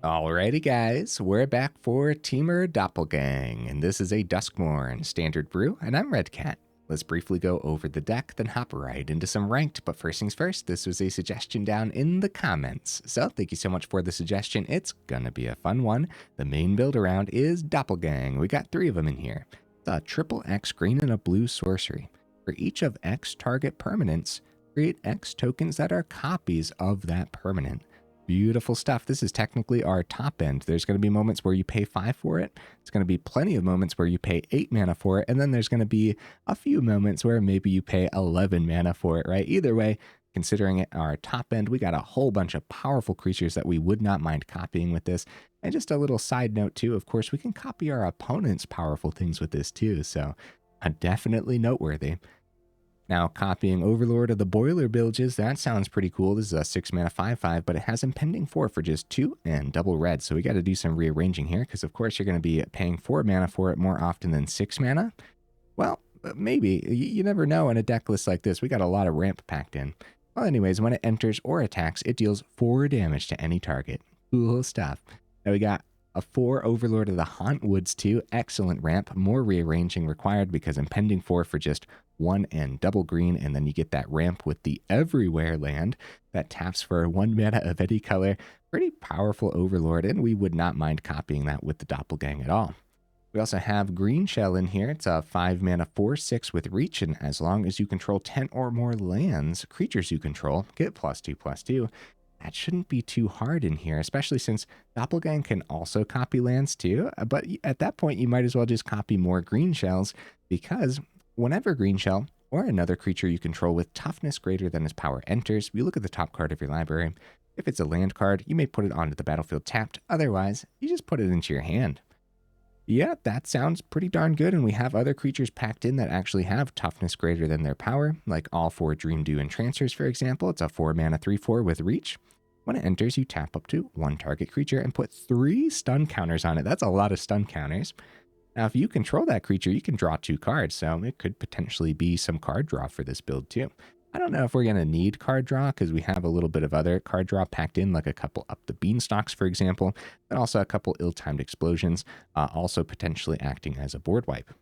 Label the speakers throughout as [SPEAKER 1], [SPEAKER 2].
[SPEAKER 1] Alrighty guys, we're back for Temur Doppelgang, and this is a Duskmourn standard brew, and I'm Red Cat. Let's briefly go over the deck, then hop right into some ranked, but first things first, this was a suggestion down in the comments. So thank you so much for the suggestion, it's gonna be a fun one. The main build around is Doppelgang, we got 3 of them in here. It's a triple X green and a blue sorcery. For each of X target permanents, create X tokens that are copies of that permanent. Beautiful stuff. This is technically our top end. There's going to be moments where you pay 5 for it. It's going to be plenty of moments where you pay 8 mana for it. And then there's going to be a few moments where maybe you pay 11 mana for it, right? Either way, considering it our top end, we got a whole bunch of powerful creatures that we would not mind copying with this. And just a little side note too, of course, we can copy our opponent's powerful things with this too. So definitely noteworthy. Now, copying Overlord of the Boilerbilges, that sounds pretty cool. This is a 6 mana 5/5, but it has Impending 4 for just 2 and double red. So we got to do some rearranging here because, of course, you're going to be paying 4 mana for it more often than 6 mana. Well, maybe. You never know in a deck list like this. We got a lot of ramp packed in. Well, anyways, when it enters or attacks, it deals 4 damage to any target. Cool stuff. Now we got a 4 Overlord of the Hauntwoods too. Excellent ramp. More rearranging required because Impending 4 for just 1 and double green, and then you get that ramp with the Everywhere land that taps for 1 mana of any color. Pretty powerful Overlord, and we would not mind copying that with the Doppelgang at all. We also have Greenshell in here. It's a 5 mana 4/6 with reach, and as long as you control 10 or more lands, creatures you control get +2/+2. That shouldn't be too hard in here, especially since Doppelgang can also copy lands too. But at that point, you might as well just copy more Greenshells, because whenever Greenshell or another creature you control with toughness greater than its power enters, you look at the top card of your library. If it's a land card, you may put it onto the battlefield tapped. Otherwise, you just put it into your hand. Yeah, that sounds pretty darn good, and we have other creatures packed in that actually have toughness greater than their power, like all 4 Dreamdew Entrancers, for example. It's a 4 mana 3/4 with reach. When it enters, you tap up to 1 target creature and put 3 stun counters on it. That's a lot of stun counters. Now, if you control that creature, you can draw 2 cards, so it could potentially be some card draw for this build too. I don't know if we're going to need card draw because we have a little bit of other card draw packed in, like a couple Up the Beanstalks, for example, and also a couple Ill-Timed Explosions, also potentially acting as a board wipe.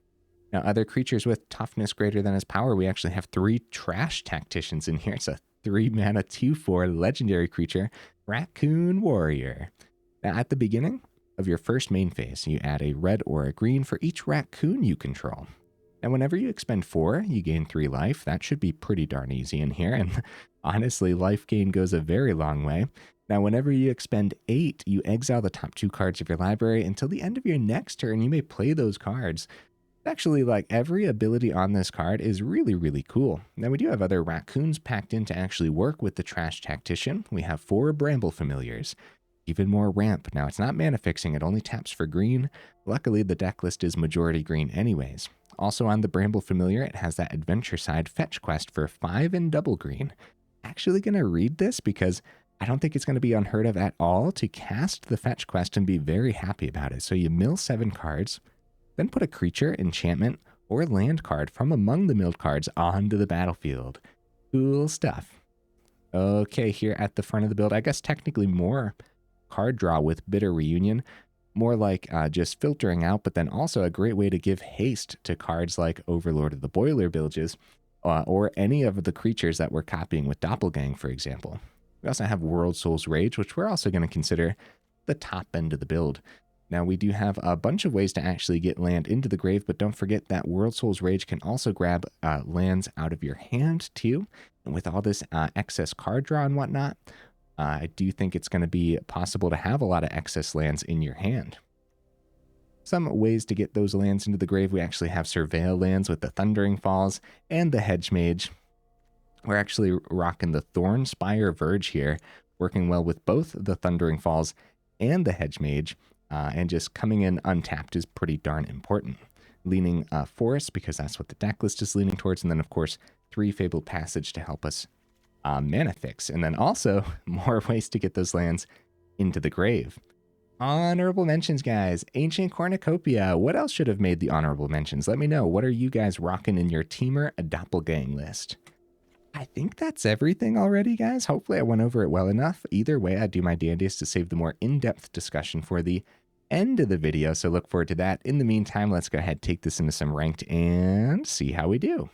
[SPEAKER 1] Now, other creatures with toughness greater than his power, we actually have 3 Trash Tacticians in here. It's a 3 mana 2/4 legendary creature, Raccoon Warrior. Now, at the beginning of your first main phase, you add a red or a green for each raccoon you control. Now, whenever you expend 4, you gain 3 life. That should be pretty darn easy in here, and honestly, life gain goes a very long way. Now, whenever you expend 8, you exile the top 2 cards of your library until the end of your next turn. You may play those cards. Actually, like, every ability on this card is really, really cool. Now, we do have other raccoons packed in to actually work with the Trash Tactician. We have 4 Bramble Familiars. Even more ramp. Now, it's not mana fixing, it only taps for green. Luckily, the deck list is majority green anyways. Also on the Bramble Familiar, it has that adventure side fetch quest for 5 and double green. Actually going to read this because I don't think it's going to be unheard of at all to cast the fetch quest and be very happy about it. So you mill 7 cards, then put a creature, enchantment, or land card from among the milled cards onto the battlefield. Cool stuff. Okay, here at the front of the build, I guess technically more card draw with Bitter Reunion, more like just filtering out, but then also a great way to give haste to cards like Overlord of the Boilerbilges, or any of the creatures that we're copying with Doppelgang, for example. We also have Worldsoul's Rage, which we're also going to consider the top end of the build. Now, we do have a bunch of ways to actually get land into the grave, but don't forget that Worldsoul's Rage can also grab lands out of your hand too. And with all this excess card draw and whatnot, I do think it's going to be possible to have a lot of excess lands in your hand. Some ways to get those lands into the grave, we actually have Surveil lands with the Thundering Falls and the Hedge Maze. We're actually rocking the Thornspire Verge here, working well with both the Thundering Falls and the Hedge Maze, and just coming in untapped is pretty darn important. Leaning Forest, because that's what the deck list is leaning towards, and then of course 3 Fabled Passage to help us mana fix, and then also more ways to get those lands into the grave. Honorable mentions, guys. Ancient Cornucopia. What else should have made the honorable mentions? Let me know. What are you guys rocking in your Temur Doppelgang list? I think that's everything already, guys. Hopefully I went over it well enough. Either way, I do my dandiest to save the more in-depth discussion for the end of the video, so look forward to that. In the meantime, let's go ahead, take this into some ranked and see how we do.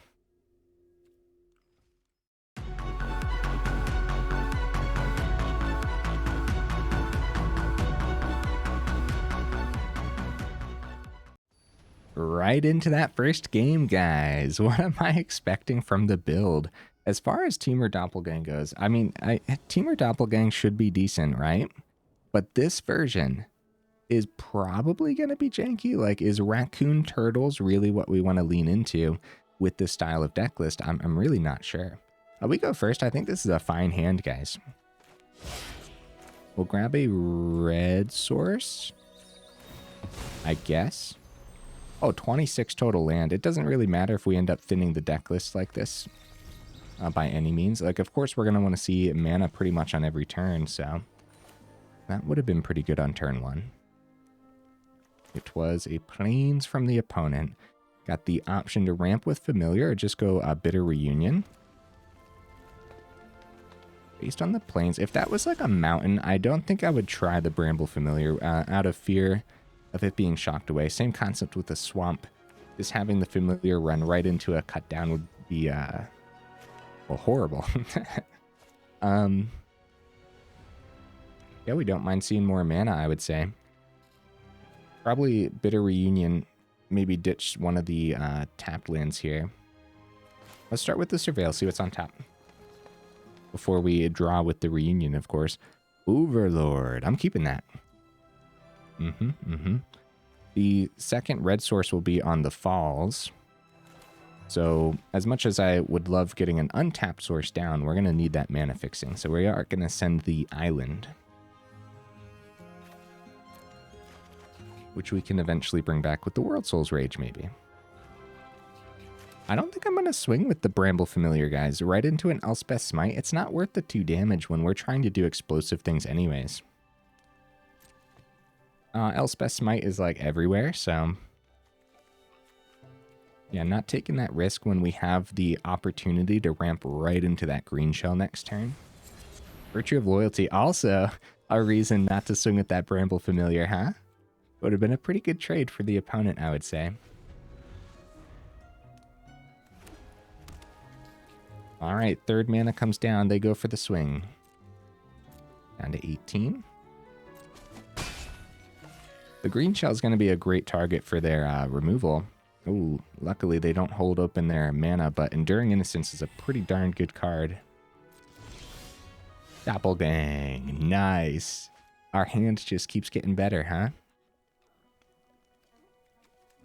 [SPEAKER 1] Right into that first game, guys. What am I expecting from the build? As far as Temur Doppelgang goes, I mean, Temur Doppelgang should be decent, right? But this version is probably going to be janky. Like, is Raccoon Turtles really what we want to lean into with this style of deck list? I'm really not sure. We go first. I think this is a fine hand, guys. We'll grab a red source, I guess. Oh, 26 total land. It doesn't really matter if we end up thinning the deck list like this by any means. Like, of course, we're going to want to see mana pretty much on every turn, so that would have been pretty good on turn one. It was a Plains from the opponent. Got the option to ramp with Familiar or just go Bitter Reunion. Based on the Plains, if that was like a mountain, I don't think I would try the Bramble Familiar out of fear of it being shocked away. Same concept with the swamp. Just having the Familiar run right into a cut down would be, well, horrible. Yeah, we don't mind seeing more mana, I would say. Probably Bitter Reunion, maybe ditch one of the tapped lands here. Let's start with the Surveil, see what's on top. Before we draw with the Reunion, of course. Overlord, I'm keeping that. The second red source will be on the Falls. So as much as I would love getting an untapped source down, we're going to need that mana fixing. So we are going to send the Island, which we can eventually bring back with the Worldsoul's Rage, maybe. I don't think I'm going to swing with the Bramble Familiar, guys. Right into an Elspeth Smite. It's not worth the 2 damage when we're trying to do explosive things anyways. Elspeth Smite is like everywhere, so yeah, not taking that risk when we have the opportunity to ramp right into that Greenshell next turn. Virtue of Loyalty, also a reason not to swing with that Bramble Familiar, huh? Would have been a pretty good trade for the opponent, I would say. All right, third mana comes down. They go for the swing. Down to 18. The Greenshell is going to be a great target for their removal. Ooh, luckily they don't hold open their mana, but Enduring Innocence is a pretty darn good card. Doppelgang, nice. Our hand just keeps getting better, huh?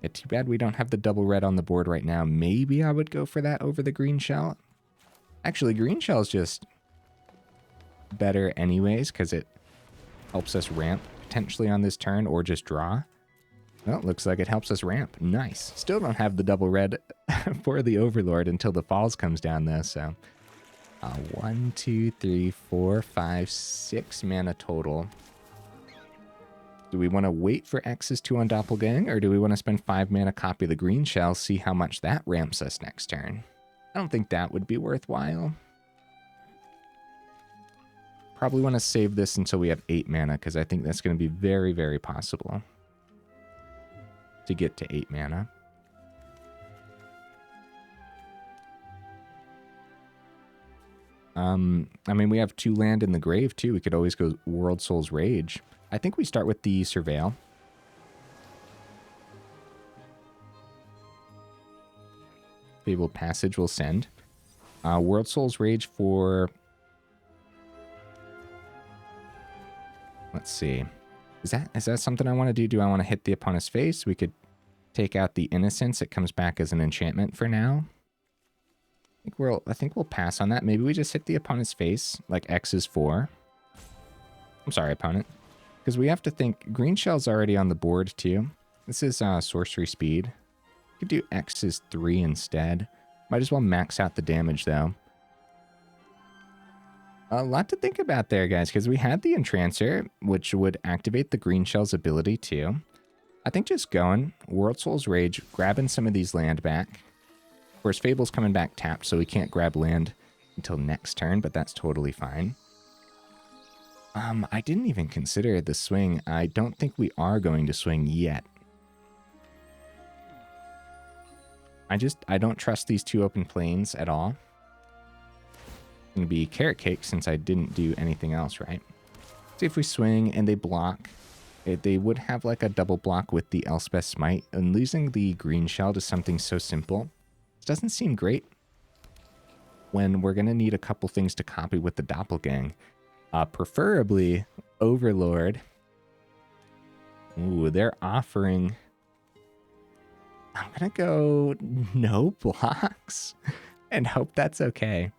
[SPEAKER 1] Yeah, too bad we don't have the double red on the board right now. Maybe I would go for that over the Greenshell. Actually, Greenshell is just better anyways, because it helps us ramp potentially on this turn or just draw. Well, it looks like it helps us ramp. Nice. Still don't have the double red for the Overlord until the Falls comes down, though, so 1, 2, 3, 4, 5, 6 mana total. Do we want to wait for X's 2 on Doppelgang, or do we want to spend 5 mana, copy the Greenshell, see how much that ramps us next turn? I don't think that would be worthwhile. Probably want to save this until we have 8 mana, because I think that's going to be very, very possible to get to 8 mana. I mean, we have 2 land in the grave, too. We could always go Worldsoul's Rage. I think we start with the Surveil. Fabled Passage will send. Worldsoul's Rage for... Let's see. Is that something I want to do? Do I want to hit the opponent's face? We could take out the Innocence. It comes back as an enchantment for now. I think we'll pass on that. Maybe we just hit the opponent's face, like X is 4. I'm sorry, opponent. Because we have to think, Greenshell's already on the board too. This is sorcery speed. We could do X is 3 instead. Might as well max out the damage though. A lot to think about there, guys, because we had the Entrancer, which would activate the Greenshell's ability too. I think just going Worldsoul's Rage, grabbing some of these land back. Of course, Fable's coming back tapped, so we can't grab land until next turn, but that's totally fine. I didn't even consider the swing. I don't think we are going to swing yet. I don't trust these two open plains at all. It's going to be carrot cake since I didn't do anything else, right? See if we swing and they block. They would have like a double block with the Elspeth Smite, and losing the Greenshell to something so simple doesn't seem great when we're going to need a couple things to copy with the Doppelgang. Preferably Overlord. Ooh, they're offering... I'm going to go no blocks and hope that's okay.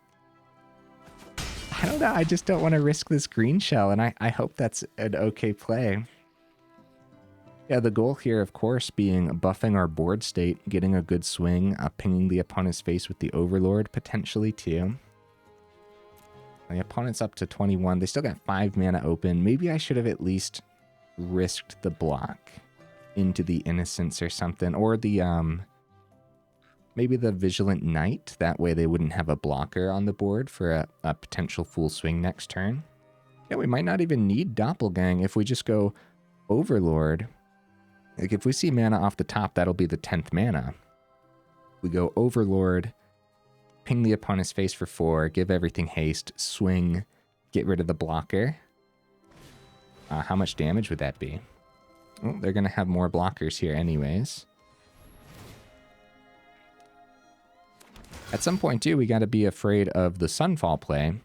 [SPEAKER 1] I don't know. I just don't want to risk this Greenshell, and I hope that's an okay play. Yeah, the goal here, of course, being buffing our board state, getting a good swing, pinging the opponent's face with the Overlord, potentially, too. The opponent's up to 21. They still got 5 mana open. Maybe I should have at least risked the block into the Innocence or something. Or the, maybe the Vigilant Knight. That way they wouldn't have a blocker on the board for a potential full swing next turn. Yeah, we might not even need Doppelgang if we just go Overlord. Like, if we see mana off the top, that'll be the 10th mana. We go Overlord, ping the opponent's face for 4, give everything haste, swing, get rid of the blocker. How much damage would that be? Oh, they're going to have more blockers here anyways. At some point, too, we got to be afraid of the Sunfall play.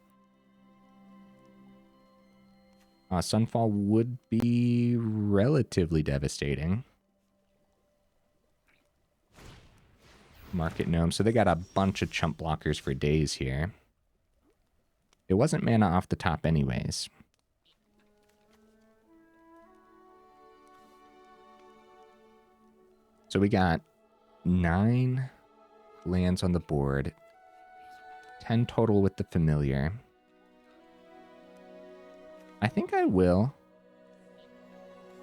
[SPEAKER 1] Sunfall would be relatively devastating. Market Gnome. So they got a bunch of chump blockers for days here. It wasn't mana off the top anyways. So we got 9 lands on the board. 10 total with the Familiar. I think I will.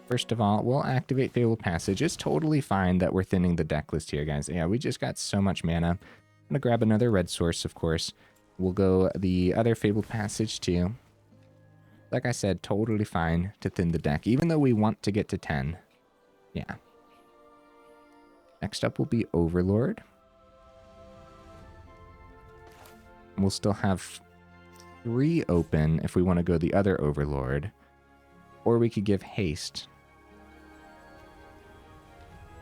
[SPEAKER 1] First of all, we'll activate Fabled Passage. It's totally fine that we're thinning the deck list here, guys. Yeah, we just got so much mana. I'm going to grab another red source, of course. We'll go the other Fabled Passage, too. Like I said, totally fine to thin the deck, even though we want to get to 10. Yeah. Next up will be Overlord. We'll still have 3 open if we want to go the other Overlord. Or we could give haste.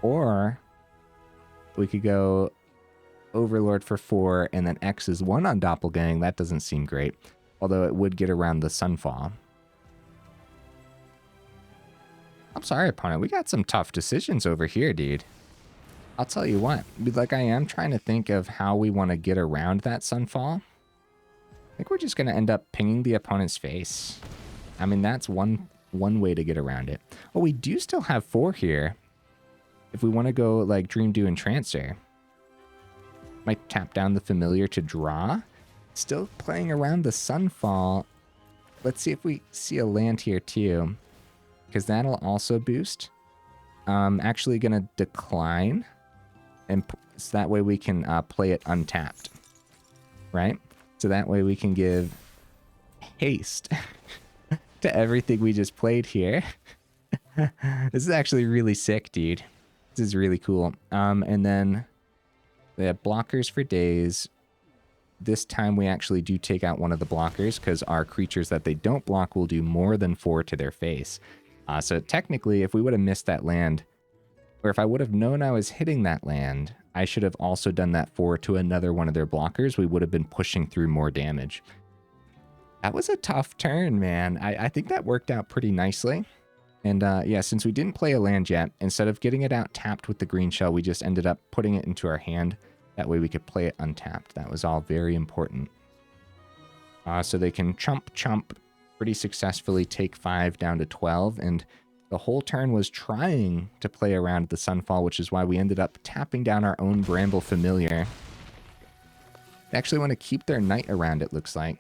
[SPEAKER 1] Or we could go Overlord for 4 and then X is 1 on Doppelgang. That doesn't seem great. Although it would get around the Sunfall. I'm sorry, opponent. We got some tough decisions over here, dude. I'll tell you what. Like, I am trying to think of how we want to get around that Sunfall. I think we're just going to end up pinging the opponent's face. I mean, that's one way to get around it. Oh, we do still have 4 here. If we want to go, like, Dreamdew Entrancer. Might tap down the Familiar to draw. Still playing around the Sunfall. Let's see if we see a land here, too. Because that'll also boost. Actually going to decline. And so that way we can play it untapped. Right? So that way we can give haste to everything we just played here. This is actually really sick, dude. This is really cool. And then they have blockers for days. This time we actually do take out one of the blockers because our creatures that they don't block will do more than 4 to their face. So technically, if we would have missed that land, or if I would have known I was hitting that land, I should have also done that 4 to another one of their blockers. We would have been pushing through more damage. That was a tough turn, man. I think that worked out pretty nicely. And yeah, since we didn't play a land yet, instead of getting it out tapped with the Greenshell, we just ended up putting it into our hand. That way we could play it untapped. That was all very important. So they can chump pretty successfully, take 5 down to 12, and the whole turn was trying to play around the Sunfall, which is why we ended up tapping down our own Bramble Familiar. They actually want to keep their Knight around, it looks like.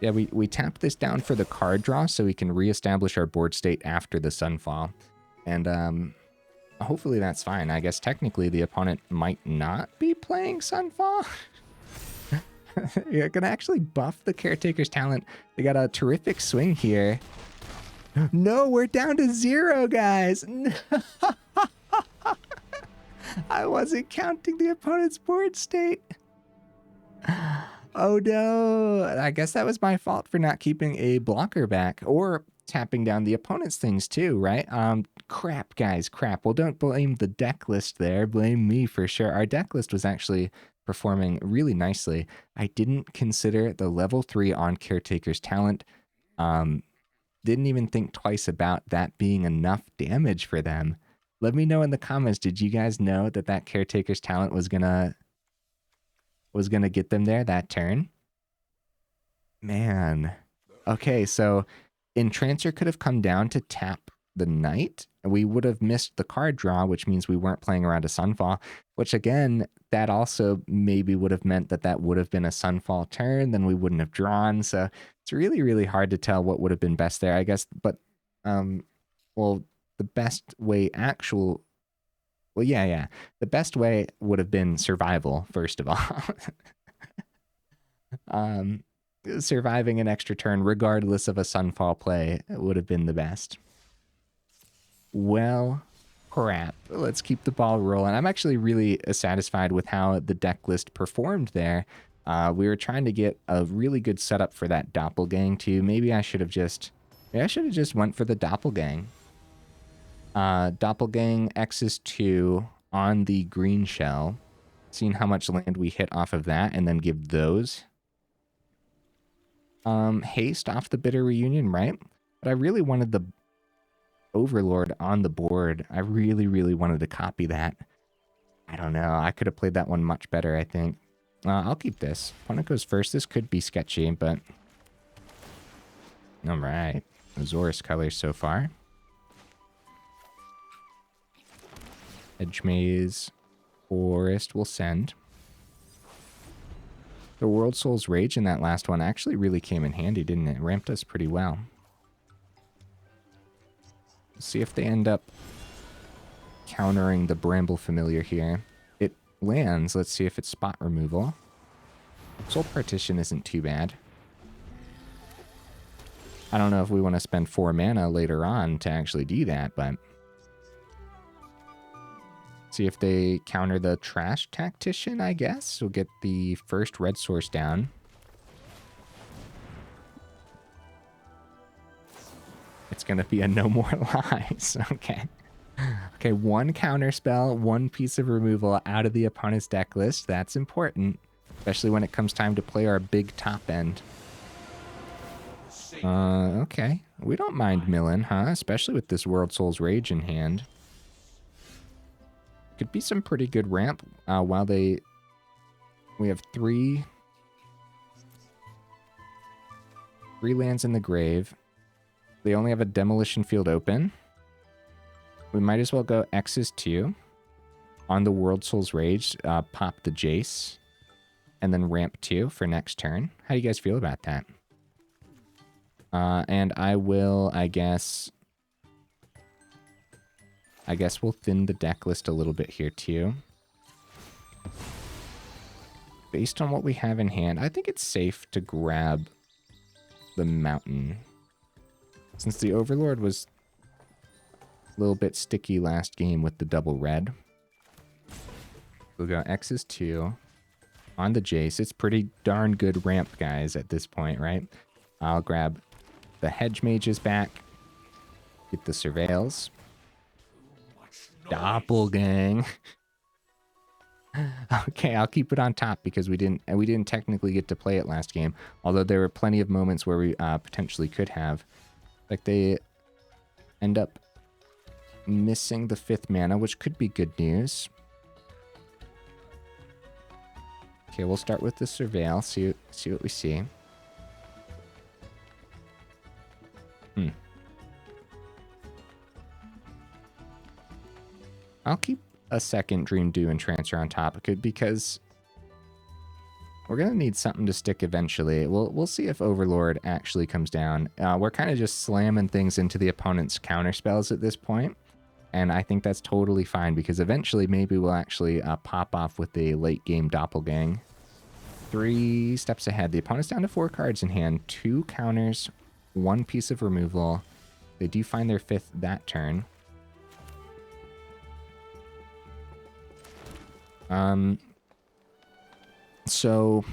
[SPEAKER 1] Yeah, we tapped this down for the card draw so we can reestablish our board state after the Sunfall. And hopefully that's fine. I guess technically the opponent might not be playing Sunfall. You're gonna actually buff the Caretaker's Talent. They got a terrific swing here. No, we're down to 0, guys. I wasn't counting the opponent's board state. Oh no, I guess that was my fault for not keeping a blocker back or tapping down the opponent's things too, right? Crap, guys, crap. Well, don't blame the deck list there. Blame me for sure. Our deck list was actually performing really nicely. I didn't consider the level 3 on Caretaker's Talent. Didn't even think twice about that being enough damage for them. Let me know in the comments, did you guys know that that Caretaker's Talent was gonna get them there that turn? Man. Okay, so Entrancer could have come down to tap the Knight. We would have missed the card draw, which means we weren't playing around a Sunfall, which again, that also maybe would have meant that that would have been a Sunfall turn, then we wouldn't have drawn. So it's really, really hard to tell what would have been best there, I guess. But, well, the best way the best way would have been survival, first of all. Surviving an extra turn, regardless of a Sunfall play, would have been the best. Well, crap. Let's keep the ball rolling. I'm actually really satisfied with how the deck list performed there. We were trying to get a really good setup for that Doppelgang too. Maybe I should have just went for the Doppelgang. Doppelgang X's 2 on the Greenshell. Seeing how much land we hit off of that, and then give those. Haste off the Bitter Reunion, right? But I really wanted the Overlord on the board. I really, really wanted to copy that. I don't know. I could have played that one much better, I think. I'll keep this. Opponent goes first. This could be sketchy, but... all right. Azorus colors so far. Hedge Maze. Forest will send. The Worldsoul's Rage in that last one actually really came in handy, didn't it? Ramped us pretty well. See if they end up countering the Bramble Familiar here. It lands. Let's see if it's spot removal. Soul Partition isn't too bad. I don't know if we want to spend 4 mana later on to actually do that, but... see if they counter the Trash Tactician, I guess. We'll get the first red source down. It's going to be a No More Lies. Okay. Okay, 1 counter spell, 1 piece of removal out of the opponent's deck list. That's important, especially when it comes time to play our big top end. Okay. We don't mind milling, huh? Especially with this Worldsoul's Rage in hand. Could be some pretty good ramp while we have 3 lands in the grave. They only have a Demolition Field open. We might as well go X's 2 on the Worldsoul's Rage, pop the Jace, and then ramp 2 for next turn. How do you guys feel about that? And I will, I guess we'll thin the deck list a little bit here too. Based on what we have in hand, I think it's safe to grab the Mountain. Since the Overlord was a little bit sticky last game with the double red. We'll go X's 2 on the Jace. It's pretty darn good ramp, guys, at this point, right? I'll grab the Hedge Mages back. Get the Surveils. Doppelgang. Okay, I'll keep it on top because we didn't technically get to play it last game. Although there were plenty of moments where we potentially could have. Like they end up missing the 5th mana, which could be good news. Okay, we'll start with the Surveil. See what we see. I'll keep a second Dreamdew Entrancer on top because we're going to need something to stick eventually. We'll see if Overlord actually comes down. We're kind of just slamming things into the opponent's counter spells at this point, and I think that's totally fine because eventually maybe we'll actually pop off with a late game Doppelgang. 3 steps ahead. The opponent's down to 4 cards in hand, 2 counters, 1 piece of removal. They do find their 5th that turn. So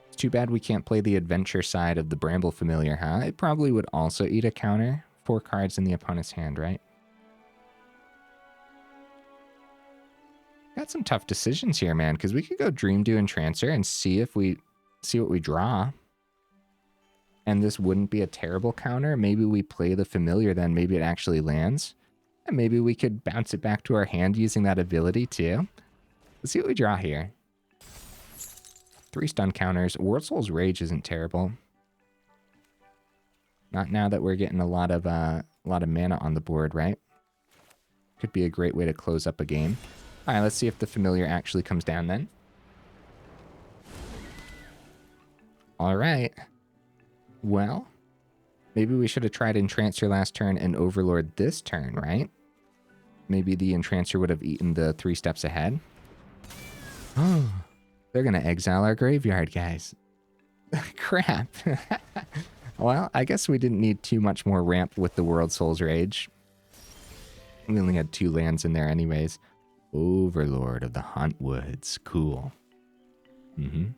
[SPEAKER 1] it's too bad we can't play the adventure side of the Bramble Familiar, huh? It probably would also eat a counter. 4 cards in the opponent's hand, right? Got some tough decisions here, man, because we could go Dreamdew Entrancer and see what we draw. And this wouldn't be a terrible counter. Maybe we play the Familiar, then maybe it actually lands. And maybe we could bounce it back to our hand using that ability too. Let's see what we draw here. 3 stun counters. Worldsoul's Rage isn't terrible. Not now that we're getting a lot of mana on the board, right? Could be a great way to close up a game. All right, let's see if the Familiar actually comes down then. All right. Well, maybe we should have tried Entrancer last turn and Overlord this turn, right? Maybe the Entrancer would have eaten the 3 steps ahead. Oh, they're going to exile our graveyard, guys. Crap. Well, I guess we didn't need too much more ramp with the Worldsoul's Rage. We only had 2 lands in there anyways. Overlord of the Hauntwoods. Cool. Mm-hmm.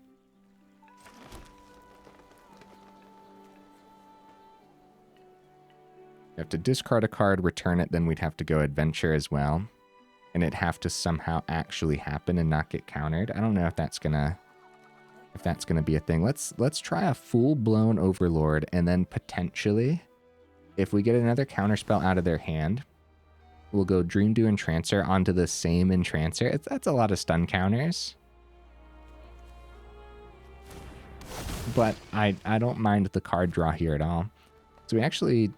[SPEAKER 1] You have to discard a card, return it, then we'd have to go adventure as well. And it'd have to somehow actually happen and not get countered. I don't know if that's gonna be a thing. Let's try a full-blown Overlord, and then potentially, if we get another counterspell out of their hand, we'll go Dreamdew Entrancer onto the same Entrancer. That's a lot of stun counters. But I don't mind the card draw here at all. So we actually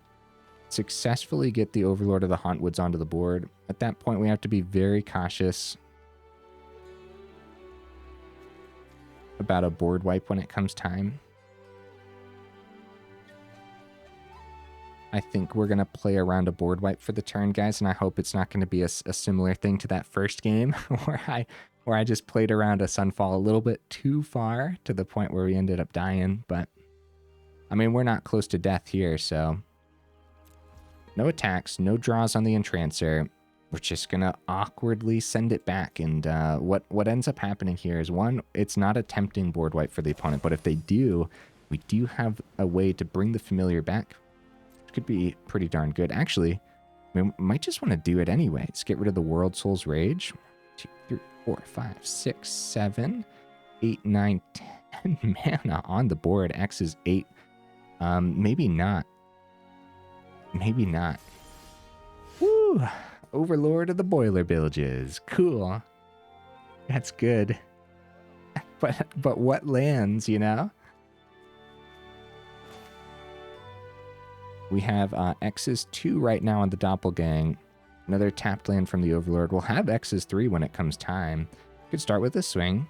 [SPEAKER 1] successfully get the Overlord of the Hauntwoods onto the board. At that point, we have to be very cautious about a board wipe when it comes time. I think we're going to play around a board wipe for the turn, guys, and I hope it's not going to be a similar thing to that first game where I just played around a Sunfall a little bit too far to the point where we ended up dying. But, I mean, we're not close to death here, so no attacks, no draws on the Entrancer. We're just going to awkwardly send it back. And what ends up happening here is, one, it's not a tempting board wipe for the opponent, but if they do, we do have a way to bring the Familiar back. Which could be pretty darn good. Actually, we might just want to do it anyway. Let's get rid of the Worldsoul's Rage. 2, 3, 4, 5, 6, 7, 8, 9, 10 mana on the board. X is 8. Maybe not. Maybe not. Woo! Overlord of the Boilerbilges. Cool. That's good. But what lands, you know? We have X's 2 right now on the Doppelgang. Another tapped land from the Overlord. We'll have X's 3 when it comes time. Could start with a swing.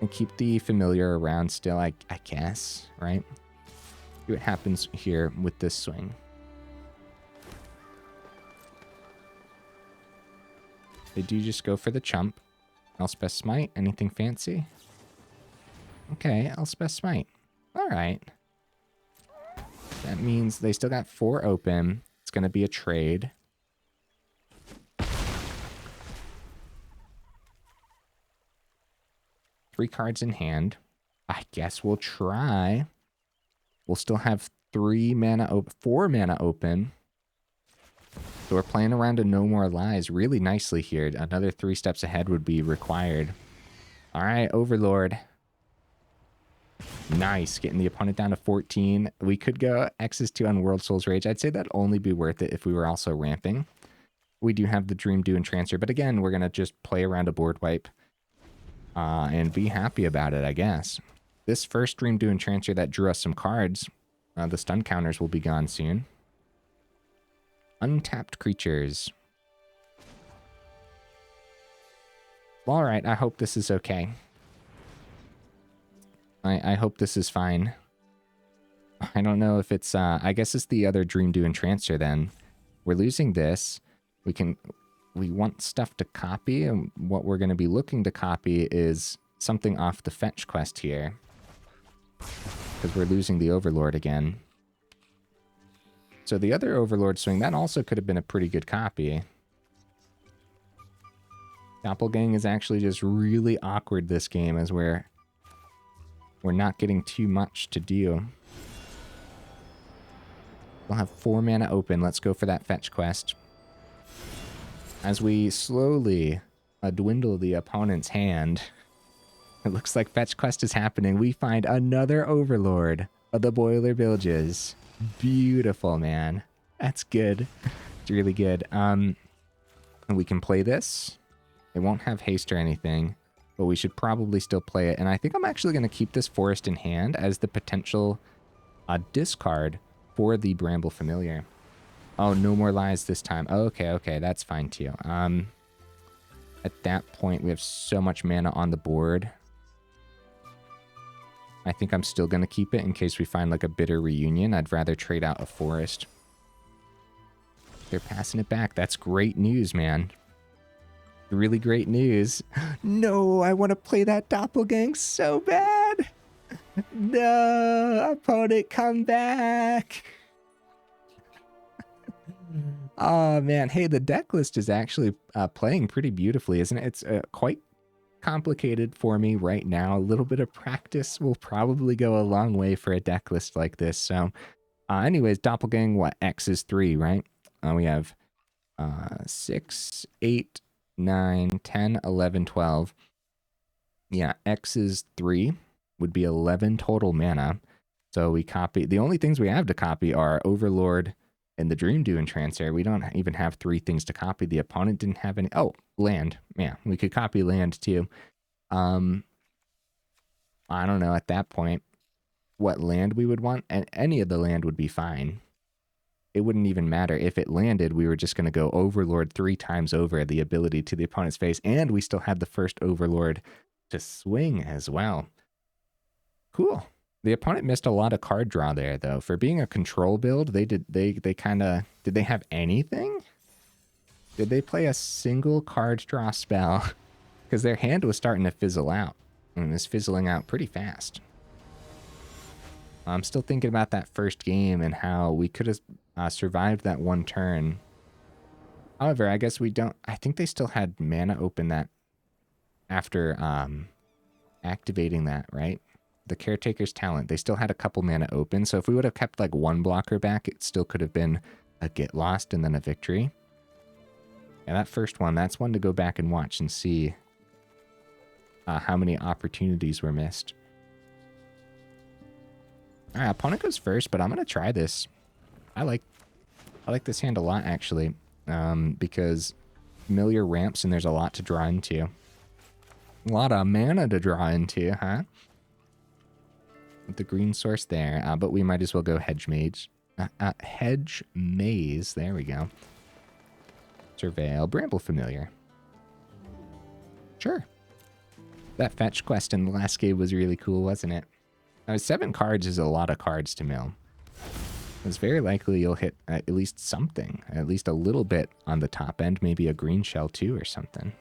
[SPEAKER 1] And keep the Familiar around still, I guess, right? See what happens here with this swing. They do just go for the chump. Elspeth Smite, anything fancy? Okay, Elspeth Smite. All right. That means they still got 4 open. It's going to be a trade. Three cards in hand. I guess we'll try. We'll still have 4 mana open. So we're playing around a No More Lies really nicely here. Another 3 steps ahead would be required. All right, Overlord. Nice, getting the opponent down to 14. We could go X's 2 on Worldsoul's Rage. I'd say that'd only be worth it if we were also ramping. We do have the Dreamdew Entrancer, but again, we're going to just play around a board wipe and be happy about it, I guess. This first Dreamdew Entrancer that drew us some cards, the stun counters will be gone soon. Untapped creatures. Well, all right, I hope this is okay. I hope this is fine. I don't know if it's, I guess it's the other Dreamdew Entrancer then. We're losing this. we want stuff to copy, and what we're going to be looking to copy is something off the fetch quest here. Because we're losing the Overlord again. So the other Overlord swing, that also could have been a pretty good copy. Doppelgang is actually just really awkward this game, as we're not getting too much to do. We'll have 4 mana open. Let's go for that fetch quest. As we slowly dwindle the opponent's hand, it looks like fetch quest is happening. We find another Overlord of the Boilerbilges. Beautiful, man. That's good. It's really good. And we can play this. It won't have haste or anything, but we should probably still play it. And I think I'm actually going to keep this forest in hand as the potential discard for the Bramble Familiar. Oh, no more lies this time. Okay, okay, that's fine too. At that point, we have so much mana on the board. I think I'm still going to keep it in case we find like a bitter reunion. I'd rather trade out a forest. They're passing it back. That's great news, man. Really great news. No, I want to play that Doppelgang so bad. No, opponent, come back. Oh, man. Hey, the deck list is actually playing pretty beautifully, isn't it? It's quite complicated for me right now. A little bit of practice will probably go a long way for a deck list like this. So anyways, Doppelgang, what? X is 3, right? We have 6, 8, 9, 10, 11, 12. Yeah, X is 3 would be 11 total mana. So we copy. The only things we have to copy are Overlord and the Dreamdew Entrancer. We don't even have 3 things to copy. The opponent didn't have any. Oh, land. Yeah, we could copy land too. I don't know at that point what land we would want. And any of the land would be fine. It wouldn't even matter. If it landed, we were just going to go Overlord 3 times over the ability to the opponent's face. And we still had the first Overlord to swing as well. Cool. The opponent missed a lot of card draw there, though. For being a control build, they kind of... Did they have anything? Did they play a single card draw spell? Because their hand was starting to fizzle out. And it was fizzling out pretty fast. I'm still thinking about that first game and how we could have survived that one turn. However, I guess we don't... I think they still had mana open that after activating that, right? The Caretaker's Talent, they still had a couple mana open, so if we would have kept like 1 blocker back, it still could have been a get lost and then a victory. And that first one, that's one to go back and watch and see how many opportunities were missed. All right, opponent goes first, but I'm going to try this. I like this hand a lot, actually, because Familiar ramps and there's a lot to draw into. A lot of mana to draw into, huh? With the green source there, but we might as well go Hedge Maze. Hedge Maze, there we go. Surveil, Bramble Familiar. Sure. That fetch quest in the last game was really cool, wasn't it? Now, 7 cards is a lot of cards to mill. It's very likely you'll hit at least something, at least a little bit on the top end, maybe a Greenshell too or something.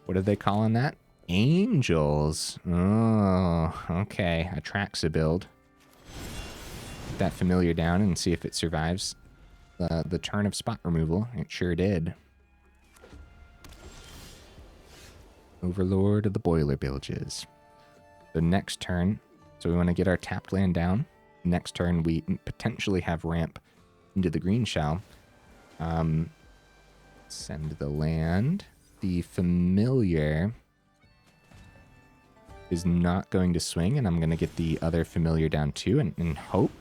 [SPEAKER 1] What are they calling that? Angels. Oh, okay. A Traxa build. Put that Familiar down and see if it survives the turn of spot removal. It sure did. Overlord of the Boilerbilges. The next turn, so we want to get our tapped land down. Next turn, we potentially have ramp into the Greenshell. Send the land. The Familiar is not going to swing, and I'm going to get the other Familiar down too, and hope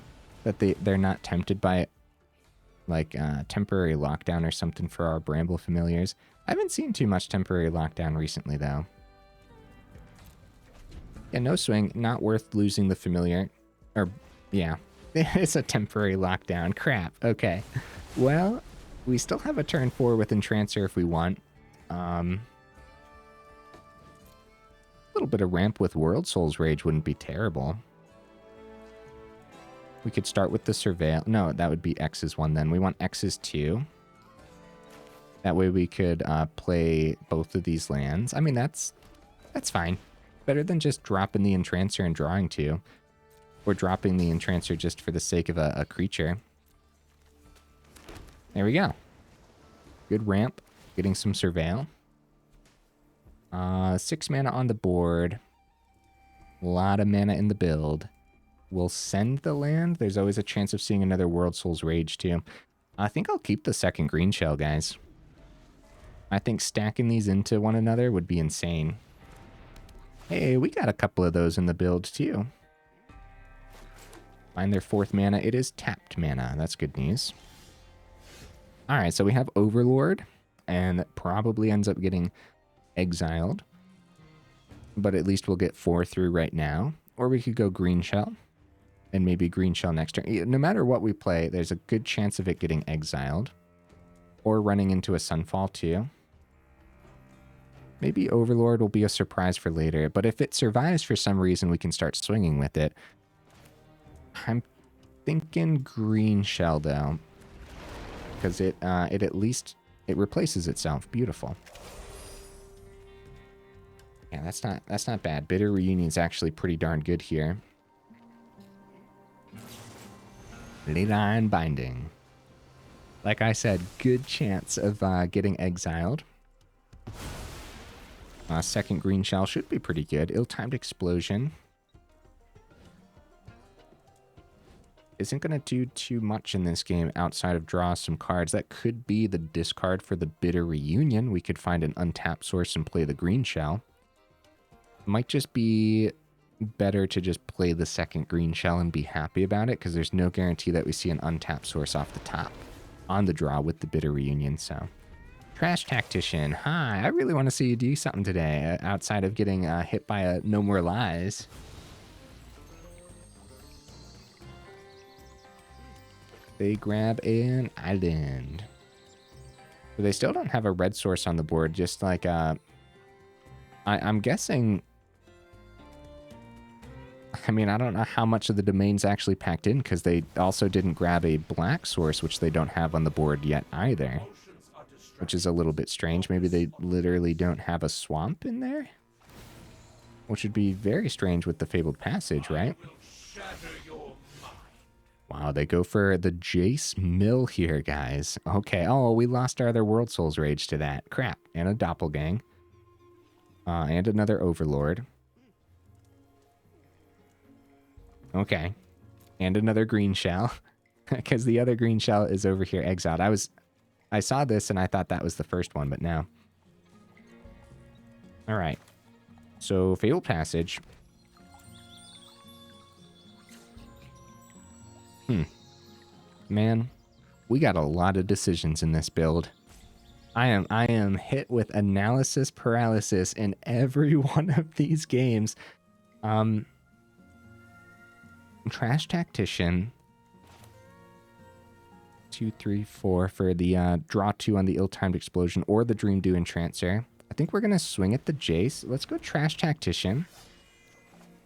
[SPEAKER 1] that they're not tempted by like temporary lockdown or something for our Bramble Familiars. I haven't seen too much temporary lockdown recently, though. Yeah, no swing. Not worth losing the Familiar. Or, yeah. It's a temporary lockdown. Crap. Okay. Well, we still have a turn 4 with Entrancer if we want. A little bit of ramp with Worldsoul's Rage wouldn't be terrible. We could start with the Surveil. No, that would be X's one then. We want X's 2. That way we could play both of these lands. I mean, that's fine. Better than just dropping the Entrancer and drawing 2. Or dropping the Entrancer just for the sake of a creature. There we go. Good ramp. Getting some Surveil. 6 mana on the board. A lot of mana in the build. We'll send the land. There's always a chance of seeing another Worldsoul's Rage too. I think I'll keep the second Greenshell, guys. I think stacking these into one another would be insane. Hey, we got a couple of those in the build too. Find their 4th mana. It is tapped mana. That's good news. All right, so we have Overlord, and that probably ends up getting exiled. But at least we'll get 4 through right now. Or we could go Greenshell, and maybe Greenshell next turn. No matter what we play, there's a good chance of it getting exiled. Or running into a Sunfall too. Maybe Overlord will be a surprise for later, but if it survives for some reason, we can start swinging with it. I'm thinking Greenshell though, because it at least it replaces itself. Beautiful. Yeah, that's not bad. Bitter Reunion is actually pretty darn good here. Leyline Binding. Like I said, good chance of getting exiled. Second Greenshell should be pretty good. Ill-timed Explosion. Isn't going to do too much in this game outside of draw some cards. That could be the discard for the Bitter Reunion. We could find an untapped source and play the Greenshell. Might just be better to just play the second Greenshell and be happy about it, because there's no guarantee that we see an untapped source off the top on the draw with the Bitter Reunion. So, Trash Tactician, hi, I really want to see you do something today outside of getting hit by a No More Lies. They grab an island. So they still don't have a red source on the board, just like I'm guessing. I mean, I don't know how much of the domain's actually packed in, because they also didn't grab a black source, which they don't have on the board yet either. Which is a little bit strange. Maybe they literally don't have a swamp in there? Which would be very strange with the Fabled Passage, right? Wow, they go for the Jace Mill here, guys. Okay, oh, we lost our other Worldsoul's Rage to that. Crap. And a Doppelgang. And another Overlord. Okay. And another Greenshell. Because the other Greenshell is over here exiled. I saw this and I thought that was the first one, but no. Alright. So, Fabled Passage. Man, we got a lot of decisions in this build. I am hit with analysis paralysis in every one of these games. Trash Tactician. 2, 3, 4 for the draw 2 on the Ill-Timed Explosion or the Dreamdew Entrancer. I think we're going to swing at the Jace. Let's go Trash Tactician.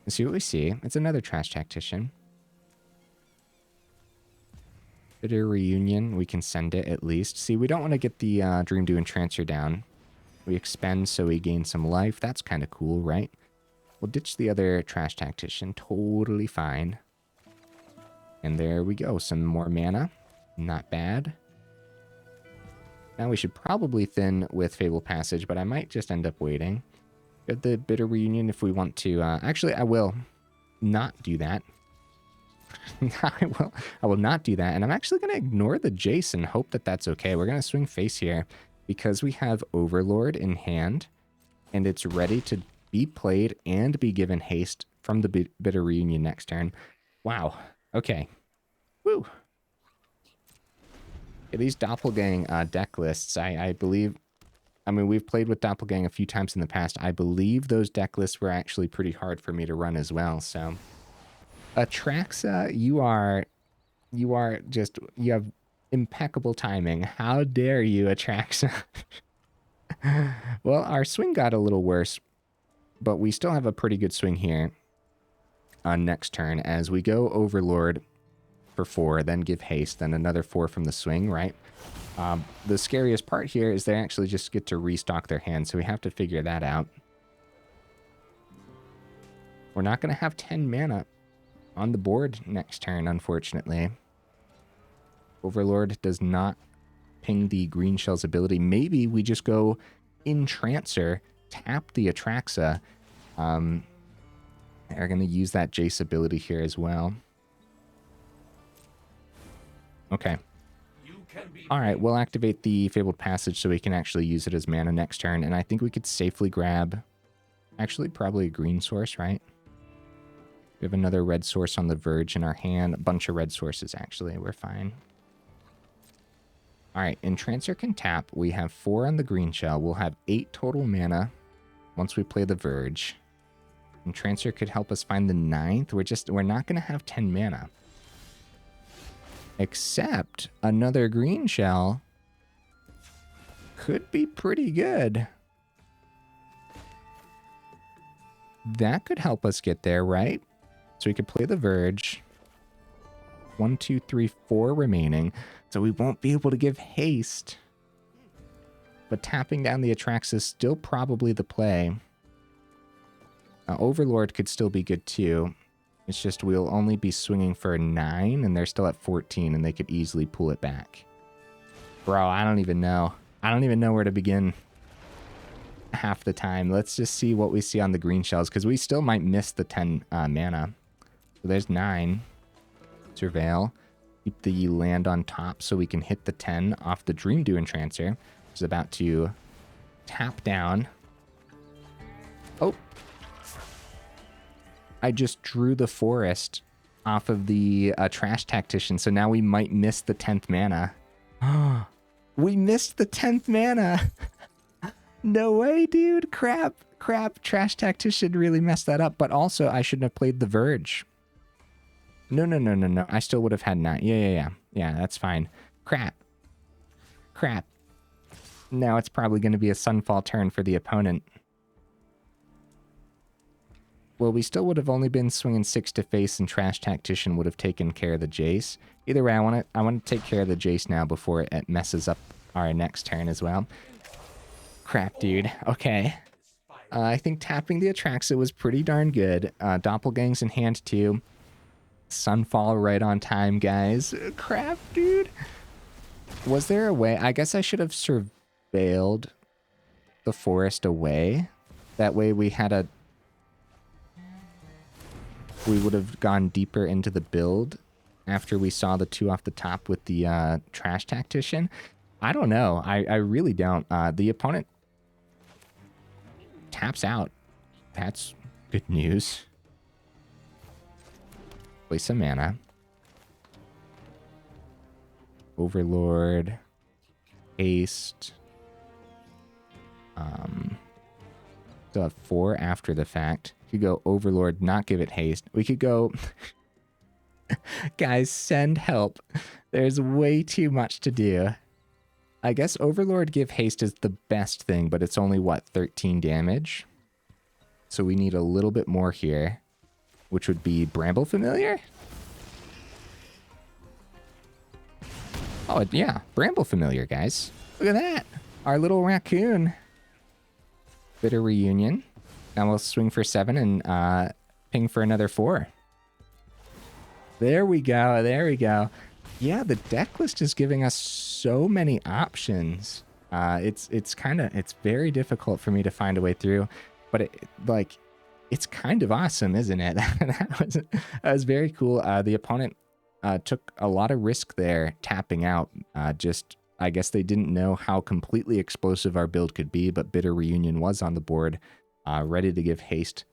[SPEAKER 1] Let's see what we see. It's another Trash Tactician. Bitter Reunion. We can send it at least. See, we don't want to get the Dreamdew Entrancer down. We expend so we gain some life. That's kind of cool, right? We'll ditch the other Trash Tactician. Totally fine. And there we go. Some more mana. Not bad. Now we should probably thin with Fabled Passage, but I might just end up waiting. Get the Bitter Reunion if we want to. Actually, I will not do that. I will not do that, and I'm actually going to ignore the Jace and hope that that's okay. We're going to swing face here because we have Overlord in hand, and it's ready to be played and be given haste from the Bitter Reunion next turn. Wow. Okay. Woo. Yeah, these Doppelgang deck lists, I believe... I mean, we've played with Doppelgang a few times in the past. I believe those deck lists were actually pretty hard for me to run as well, so... Atraxa, you have impeccable timing. How dare you, Atraxa? Well, our swing got a little worse, but we still have a pretty good swing here on next turn as we go Overlord for 4, then give haste, then another 4 from the swing, right? The scariest part here is they actually just get to restock their hand, so we have to figure that out. We're not going to have 10 mana on the board next turn, unfortunately. Overlord does not ping the Greenshell's ability. Maybe we just go Entrancer, tap the Atraxa. They're going to use that Jace ability here as well. Okay. All right, we'll activate the Fabled Passage so we can actually use it as mana next turn. And I think we could safely grab, actually, probably a green source, right? We have another red source on the Verge in our hand. A bunch of red sources, actually. We're fine. All right, Entrancer can tap. We have 4 on the Greenshell. We'll have 8 total mana once we play the Verge. Entrancer could help us find the 9th. We're not going to have 10 mana. Except another Greenshell could be pretty good. That could help us get there, right? So we could play the Verge. 1, 2, 3, 4 remaining. So we won't be able to give haste. But tapping down the Atraxa is still probably the play. Overlord could still be good too. It's just we'll only be swinging for 9, and they're still at 14, and they could easily pull it back. Bro, I don't even know. I don't even know where to begin half the time. Let's just see what we see on the Greenshells, because we still might miss the 10 mana. So there's 9. Surveil. Keep the land on top so we can hit the 10 off the Dreamdew Entrancer, which is about to tap down. Oh. I just drew the forest off of the Trash Tactician, so now we might miss the 10th mana. We missed the 10th mana. No way, dude. Crap. Trash Tactician really messed that up, but also I shouldn't have played the Verge. No. I still would have had 9. Yeah, that's fine. Crap. Now it's probably going to be a Sunfall turn for the opponent. Well, we still would have only been swinging 6 to face, and Trash Tactician would have taken care of the Jace. Either way, I want to take care of the Jace now before it messes up our next turn as well. Crap, dude. Okay. I think tapping the Atraxa was pretty darn good. Doppelgang's in hand too. Sunfall right on time, guys. Crap, dude. Was there a way? I guess I should have surveilled the forest away. That way we would have gone deeper into the build after we saw the 2 off the top with the Trash Tactician. I don't know. I really don't. The opponent taps out. That's good news. Play some mana. Overlord. Haste. Still have 4 after the fact. Could go Overlord, not give it haste. We could go... Guys, send help. There's way too much to do. I guess Overlord give haste is the best thing, but it's only, what, 13 damage? So we need a little bit more here, which would be Bramble Familiar? Oh, yeah, Bramble Familiar, guys. Look at that. Our little raccoon. Bitter Reunion. Now we'll swing for 7 and ping for another 4. There we go. Yeah, the deck list is giving us so many options. It's very difficult for me to find a way through, but it's kind of awesome, isn't it? that was very cool. The opponent took a lot of risk there, tapping out. I guess they didn't know how completely explosive our build could be, but Bitter Reunion was on the board, ready to give haste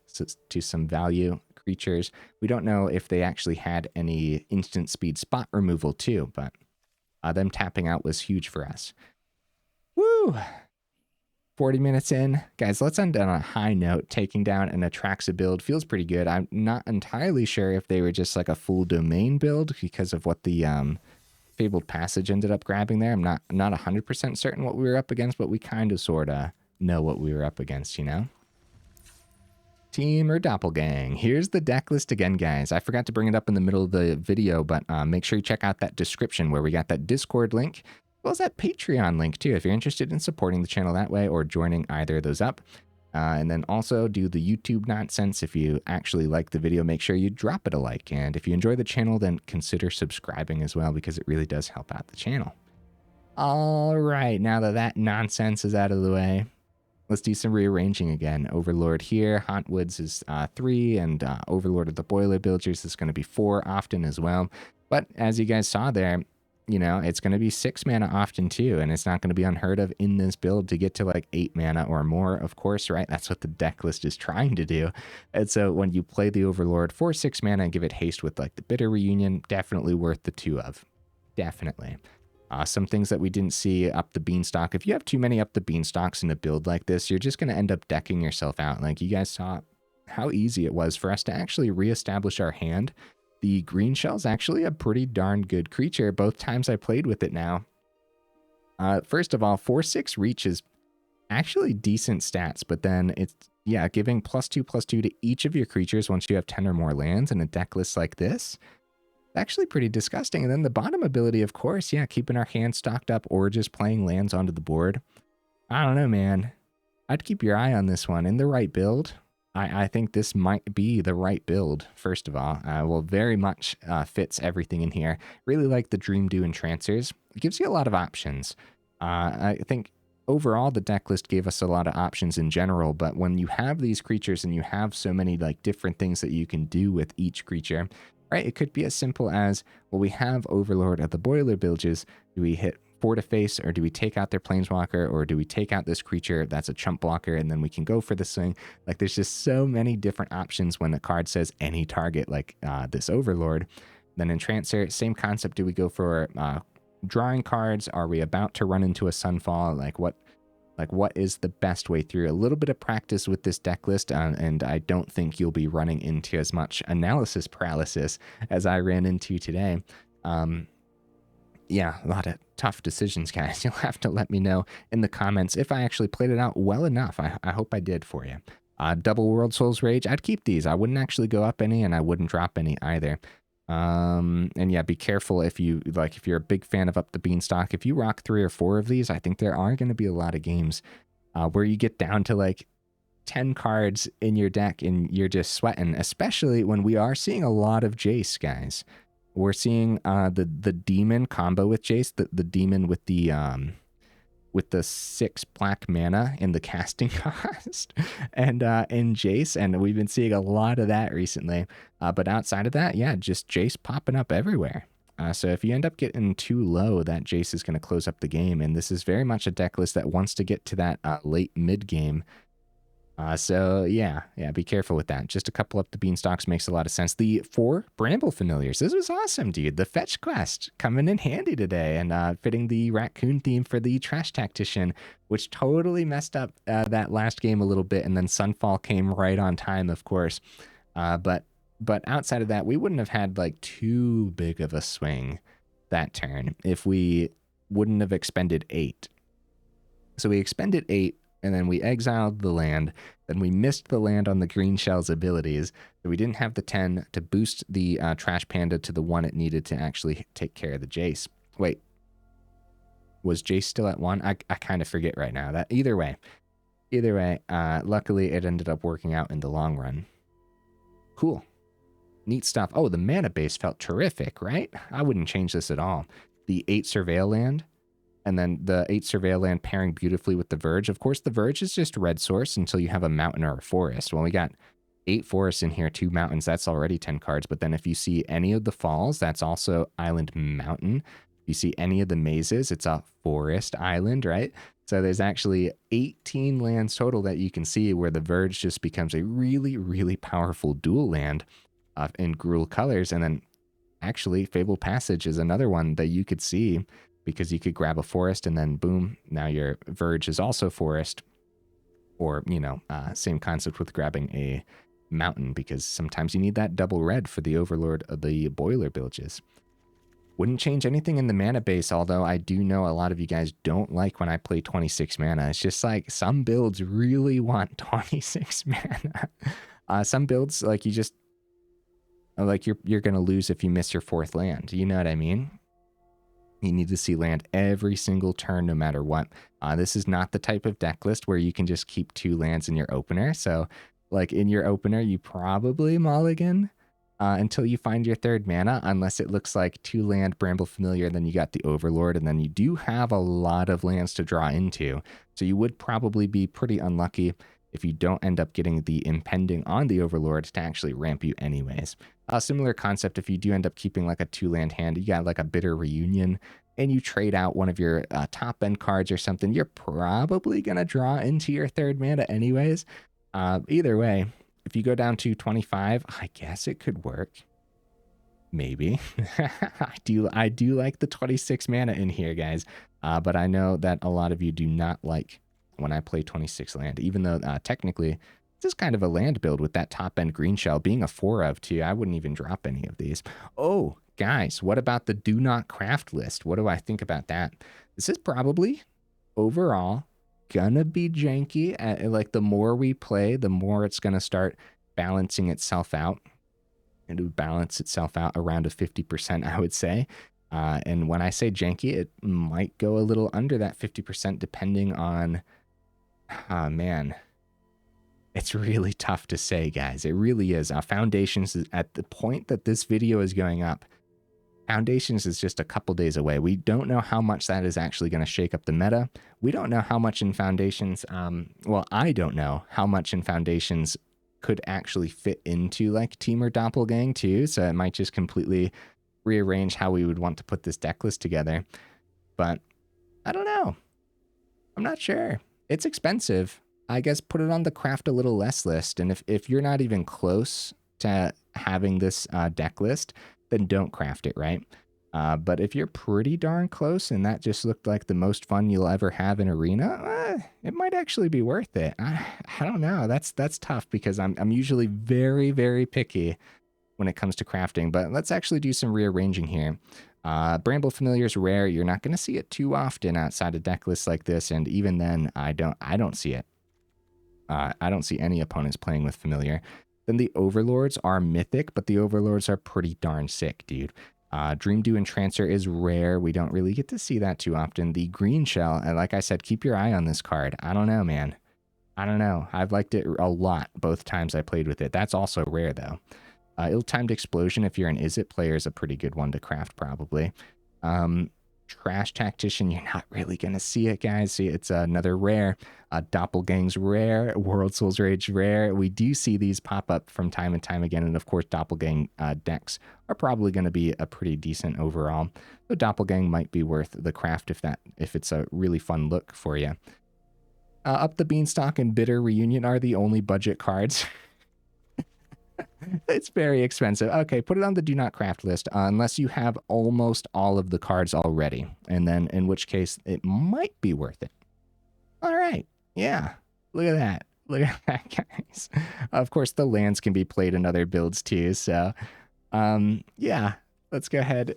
[SPEAKER 1] to some value creatures. We don't know if they actually had any instant speed spot removal too, but them tapping out was huge for us. Woo! 40 minutes in. Guys, let's end on a high note. Taking down an Atraxa build feels pretty good. I'm not entirely sure if they were just like a full domain build because of what the Fabled Passage ended up grabbing there. I'm not 100% certain what we were up against, but we kind of sort of know what we were up against, you know? Temur Doppelgang. Here's the deck list again, guys. I forgot to bring it up in the middle of the video, but make sure you check out that description where we got that Discord link, as well as that Patreon link too, if you're interested in supporting the channel that way or joining either of those up. And then also do the YouTube nonsense. If you actually like the video, make sure you drop it a like. And if you enjoy the channel, then consider subscribing as well, because it really does help out the channel. All right, now that that nonsense is out of the way, let's do some rearranging again. Overlord here, Hauntwoods is 3, and Overlord of the Boilerbilges is going to be 4 often as well. But as you guys saw there, you know, it's going to be 6 mana often too, and it's not going to be unheard of in this build to get to like 8 mana or more, of course, right? That's what the deck list is trying to do. And so when you play the Overlord for 6 mana and give it haste with like the Bitter Reunion, definitely worth the 2 of. Definitely. Some things that we didn't see, Up the Beanstalk. If you have too many Up the Beanstalks in a build like this, you're just going to end up decking yourself out. Like you guys saw how easy it was for us to actually reestablish our hand. The Greenshell is actually a pretty darn good creature both times I played with it now. First of all, 4/6 reach is actually decent stats, but then it's, yeah, giving +2/+2 to each of your creatures once you have 10 or more lands in a deck list like this. Actually pretty disgusting. And then the bottom ability, of course, yeah, keeping our hand stocked up or just playing lands onto the board. I don't know, man. I'd keep your eye on this one. In the right build, I think this might be the right build, first of all. Well, very much fits everything in here. Really like the Dreamdew Entrancers. It gives you a lot of options. I think overall the deck list gave us a lot of options in general, but when you have these creatures and you have so many like different things that you can do with each creature, right? It could be as simple as, well, we have Overlord at the Boilerbilges. Do we hit 4 to face, or do we take out their Planeswalker, or do we take out this creature that's a chump blocker, and then we can go for the swing? Like, there's just so many different options when the card says any target, like this Overlord. Then Entrancer, same concept. Do we go for drawing cards? Are we about to run into a Sunfall? What is the best way through? A little bit of practice with this deck list, and I don't think you'll be running into as much analysis paralysis as I ran into today. Yeah, a lot of tough decisions, guys. You'll have to let me know in the comments if I actually played it out well enough. I hope I did for you. Double Worldsoul's Rage, I'd keep these. I wouldn't actually go up any, and I wouldn't drop any either. And yeah, be careful if you're a big fan of Up the Beanstalk. If you rock 3 or 4 of these, I think there are going to be a lot of games where you get down to like 10 cards in your deck and you're just sweating, especially when we are seeing a lot of Jace, guys. We're seeing the demon combo with Jace, the demon with the 6 black mana in the casting cost, and in Jace, and we've been seeing a lot of that recently. But outside of that, yeah, just Jace popping up everywhere. So if you end up getting too low, that Jace is going to close up the game, and this is very much a deck list that wants to get to that late mid game. So yeah, be careful with that. Just a couple Up the Beanstalks makes a lot of sense. The 4 Bramble Familiars. This was awesome, dude. The fetch quest coming in handy today, and fitting the Raccoon theme for the Trash Tactician, which totally messed up that last game a little bit, and then Sunfall came right on time, of course. But outside of that, we wouldn't have had like too big of a swing that turn if we wouldn't have expended 8. So we expended 8. And then we exiled the land. Then we missed the land on the Greenshell's abilities. So we didn't have the 10 to boost the Trash Panda to the 1 it needed to actually take care of the Jace. Wait, was Jace still at 1? I kind of forget right now. That either way, luckily it ended up working out in the long run. Cool, neat stuff. Oh, the mana base felt terrific, right? I wouldn't change this at all. The 8 Surveil land. And then the 8 Surveil land pairing beautifully with the Verge. Of course, the Verge is just red source until you have a mountain or a forest. Well, we got 8 forests in here, 2 mountains. That's already 10 cards. But then if you see any of the falls, that's also island mountain. If you see any of the mazes, it's a forest island, right? So there's actually 18 lands total that you can see where the Verge just becomes a really, really powerful dual land in Gruul colors. And then actually Fabled Passage is another one that you could see, because you could grab a forest and then boom, now your Verge is also forest. Or, you know, same concept with grabbing a mountain, because sometimes you need that double red for the Overlord of the Boilerbilges. Wouldn't change anything in the mana base, although I do know a lot of you guys don't like when I play 26 mana. It's just like some builds really want 26 mana. Some builds, like you just, like you're going to lose if you miss your 4th land. You know what I mean? You need to see land every single turn, no matter what. This is not the type of deck list where you can just keep 2 lands in your opener. So like in your opener, you probably mulligan until you find your 3rd mana, unless it looks like 2 land Bramble Familiar, then you got the Overlord, and then you do have a lot of lands to draw into. So you would probably be pretty unlucky if you don't end up getting the impending on the Overlord to actually ramp you anyways. A similar concept, if you do end up keeping like a 2-land hand, you got like a Bitter Reunion, and you trade out one of your top end cards or something, you're probably going to draw into your 3rd mana anyways. Either way, if you go down to 25, I guess it could work. Maybe. I do like the 26 mana in here, guys. But I know that a lot of you do not like when I play 26 land, even though technically this is kind of a land build with that top end Greenshell being a 4 of too. I wouldn't even drop any of these. Oh, guys, what about the do not craft list? What do I think about that? This is probably overall gonna be janky. Like the more we play, the more it's gonna start balancing itself out. It would balance itself out around a 50%, I would say. And when I say janky, it might go a little under that 50% depending on, man, it's really tough to say, guys. It really is. Foundations is at the point that this video is going up. Foundations is just a couple days away. We don't know how much that is actually going to shake up the meta. We don't know how much in Foundations, well, I don't know how much in Foundations could actually fit into like Temur Doppelgang too. So it might just completely rearrange how we would want to put this deck list together. But I don't know. I'm not sure. It's expensive. I guess put it on the craft a little less list. And if you're not even close to having this deck list, then don't craft it, right? But if you're pretty darn close and that just looked like the most fun you'll ever have in Arena, it might actually be worth it. I don't know. That's tough because I'm usually very, very picky when it comes to crafting. But let's actually do some rearranging here. Bramble Familiar is rare. You're not going to see it too often outside of deck lists like this, and even then, I don't see it. I don't see any opponents playing with Familiar. Then the Overlords are mythic, but the Overlords are pretty darn sick, dude. Dreamdew Entrancer is rare. We don't really get to see that too often. The Greenshell, and like I said, keep your eye on this card. I don't know, man. I don't know. I've liked it a lot both times I played with it. That's also rare, though. Ill-Timed Explosion, if you're an Izzet player, is a pretty good one to craft, probably. Trash Tactician, you're not really going to see it, guys. See, it's another rare. Doppelgang's rare. Worldsoul's Rage rare. We do see these pop up from time and time again, and of course, Doppelgang decks are probably going to be a pretty decent overall. So Doppelgang might be worth the craft if it's a really fun look for you. Up the Beanstalk and Bitter Reunion are the only budget cards. It's very expensive. Okay, put it on the do not craft list unless you have almost all of the cards already. And then in which case it might be worth it. All right. Yeah. Look at that. Look at that, guys. Of course, the lands can be played in other builds too. So yeah, let's go ahead,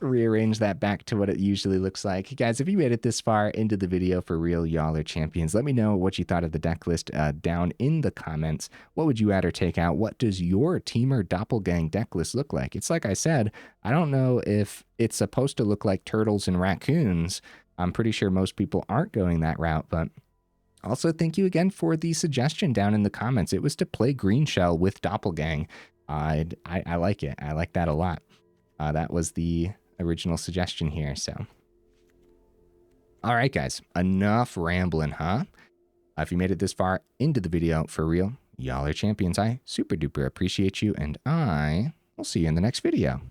[SPEAKER 1] rearrange that back to what it usually looks like. Guys, if you made it this far into the video, for real, y'all are champions. Let me know what you thought of the deck list down in the comments. What would you add or take out? What does your Temur Doppelgang deck list look like? It's like I said, I don't know if it's supposed to look like turtles and raccoons. I'm pretty sure most people aren't going that route, but also thank you again for the suggestion down in the comments. It was to play Greenshell with Doppelgang. I like it. I like that a lot. That was the original suggestion here. So all right, guys, enough rambling, huh? If you made it this far into the video, for real, y'all are champions. I super duper appreciate you, and I will see you in the next video.